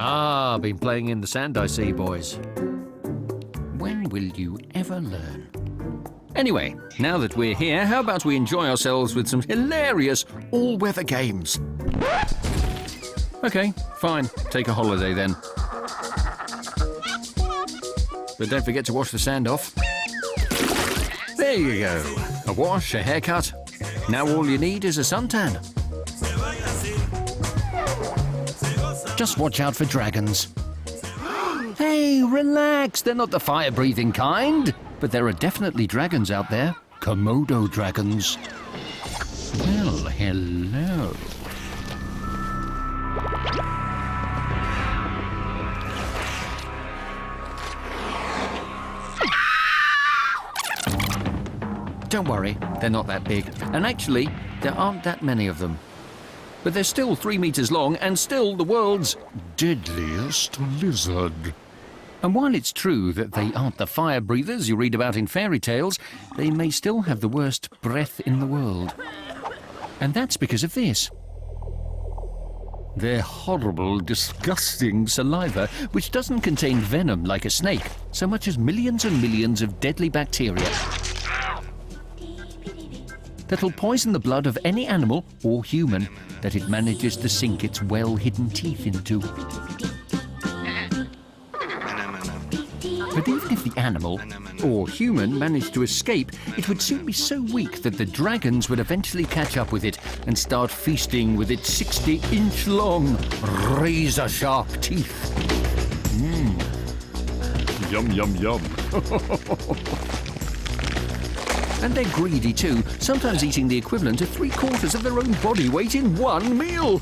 Ah, been playing in the sand, I see, boys. When will you ever learn? Anyway, now that we're here, how about we enjoy ourselves with some hilarious all-weather games? Okay, fine. Take a holiday then. But don't forget to wash the sand off. There you go. A wash, a haircut. Now all you need is a suntan. Just watch out for dragons. Hey, relax. They're not the fire-breathing kind. But there are definitely dragons out there. Komodo dragons. Well, hello. Don't worry, they're not that big. And actually, there aren't that many of them. But they're still 3 meters long and still the world's deadliest lizard. And while it's true that they aren't the fire breathers you read about in fairy tales, they may still have the worst breath in the world. And that's because of this. Their horrible, disgusting saliva, which doesn't contain venom like a snake, so much as millions and millions of deadly bacteria that'll poison the blood of any animal or human that it manages to sink its well-hidden teeth into. But even if the animal or human managed to escape, it would soon be so weak that the dragons would eventually catch up with it and start feasting with its 60-inch-long, razor-sharp teeth. Yum, yum, yum. And they're greedy too, sometimes eating the equivalent of 3/4 of their own body weight in one meal.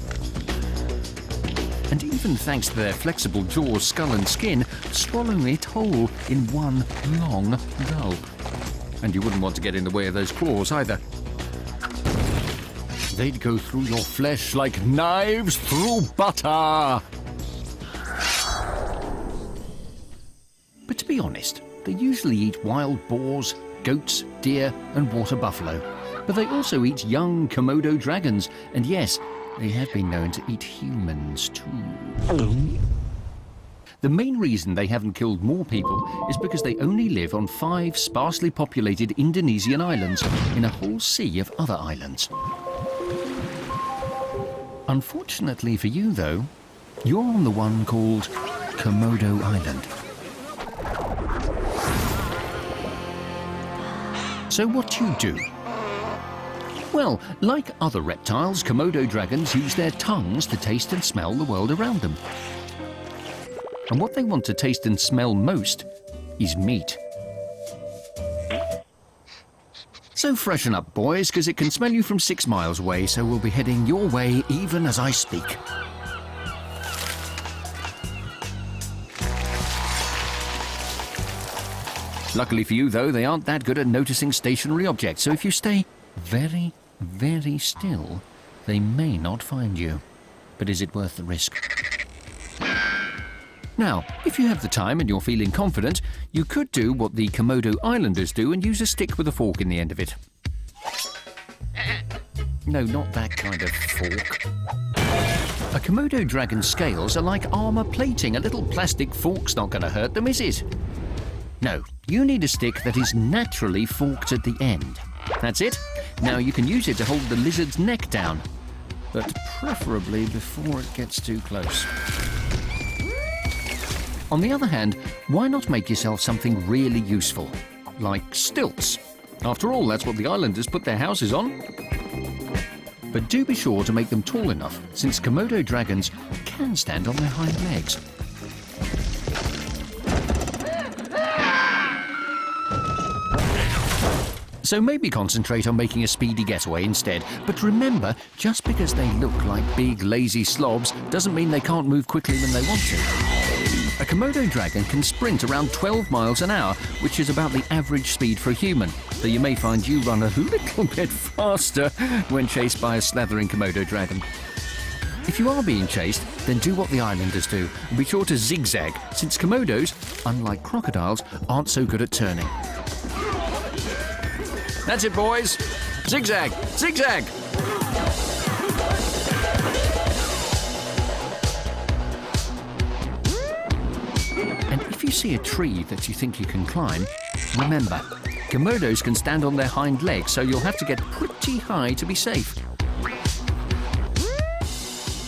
And even thanks to their flexible jaws, skull and skin, swallowing it whole in one long gulp. And you wouldn't want to get in the way of those claws either. They'd go through your flesh like knives through butter. But to be honest, they usually eat wild boars, goats, deer and water buffalo. But they also eat young Komodo dragons, and yes, they have been known to eat humans too. The main reason they haven't killed more people is because they only live on 5 sparsely populated Indonesian islands in a whole sea of other islands. Unfortunately for you though, you're on the one called Komodo Island. So what do you do? Well, like other reptiles, Komodo dragons use their tongues to taste and smell the world around them. And what they want to taste and smell most is meat. So freshen up, boys, because it can smell you from 6 miles away, so we'll be heading your way even as I speak. Luckily for you, though, they aren't that good at noticing stationary objects, so if you stay very, very still, they may not find you. But is it worth the risk? Now, if you have the time and you're feeling confident, you could do what the Komodo Islanders do and use a stick with a fork in the end of it. No, not that kind of fork. A Komodo dragon's scales are like armor plating. A little plastic fork's not going to hurt them, is it? No, you need a stick that is naturally forked at the end. That's it. Now you can use it to hold the lizard's neck down, but preferably before it gets too close. On the other hand, why not make yourself something really useful, like stilts? After all, that's what the islanders put their houses on. But do be sure to make them tall enough, since Komodo dragons can stand on their hind legs. So maybe concentrate on making a speedy getaway instead. But remember, just because they look like big, lazy slobs doesn't mean they can't move quickly when they want to. A Komodo dragon can sprint around 12 miles an hour, which is about the average speed for a human, though you may find you run a little bit faster when chased by a slathering Komodo dragon. If you are being chased, then do what the islanders do, and be sure to zigzag, since Komodos, unlike crocodiles, aren't so good at turning. That's it, boys. Zigzag! Zigzag! see a tree that you think you can climb, remember, Komodos can stand on their hind legs, so you'll have to get pretty high to be safe.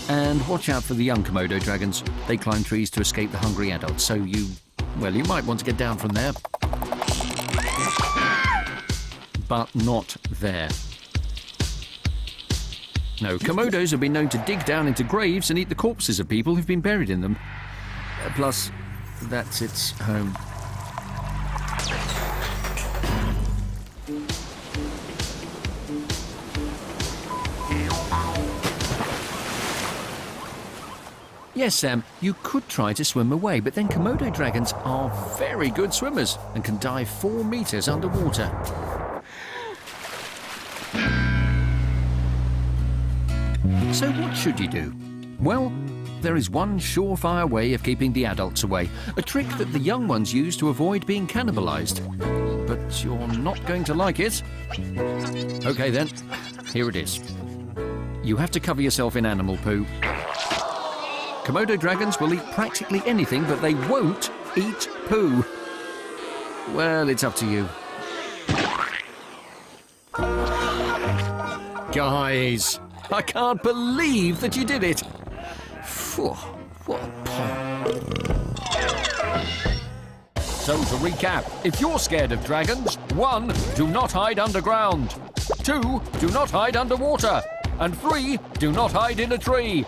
And watch out for the young Komodo dragons. They climb trees to escape the hungry adults, so you might want to get down from there. But not there. No, Komodos have been known to dig down into graves and eat the corpses of people who've been buried in them. Plus, that's its home. Yes, Sam, you could try to swim away, but then Komodo dragons are very good swimmers and can dive 4 meters underwater. So what should you do? Well, there is one surefire way of keeping the adults away, a trick that the young ones use to avoid being cannibalized. But you're not going to like it. Okay then, here it is. You have to cover yourself in animal poo. Komodo dragons will eat practically anything, but they won't eat poo. Well, it's up to you. Guys, I can't believe that you did it. Phew, what a pun. So to recap, if you're scared of dragons, 1, do not hide underground. 2, do not hide underwater. And 3, do not hide in a tree.